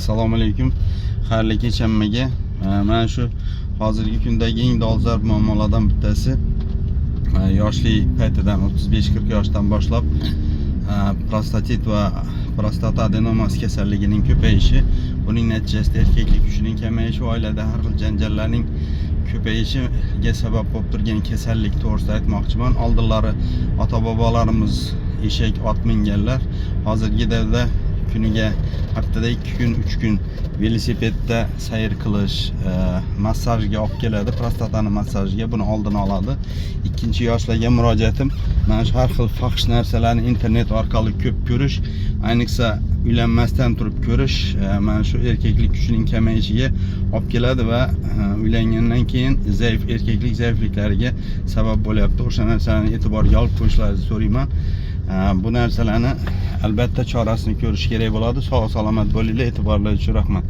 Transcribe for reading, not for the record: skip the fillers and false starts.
Assalomu alaykum. Xayrli kecha hammaga. Mana shu hozirgi kundagi eng dolzarb muammolardan bittasi yoshlik paytidan 35-40 yoshdan boshlab prostatit va prostata adenomasi kasalligining ko'payishi, buning natijasida erkaklik kuchining kamayishi, oilada har xil janjallarning ko'payishiga sabab bo'lib turgan kasallik to'g'risida aytmoqchiman. Oldinlari ota-bobolarimiz eshak, ot minganlar. Hozirgi davrda kuniga haftada 2 kun, 3 kun velosipedda sayr qilish, massajga olib keladi, prostatani massajiga buni oldini oladi. Ikkinchi yoshlarga murojaatim, mana shu har xil fohish narsalarni internet orqali ko'p ko'rish, ayniqsa uylanmasdan turib ko'rish, mana shu erkaklik kuchining kamayishiga olib keladi va uylangandan keyin zaif erkaklik zaifliklariga sabab bo'lyapti. O'sha narsalarni e'tiborga olib qo'yishlaringizni so'rayman. Bu narsalarni albatta chorasini ko'rish kerak bo'ladi. Sog' salomat bo'linglar, e'tiborlar uchun rahmat.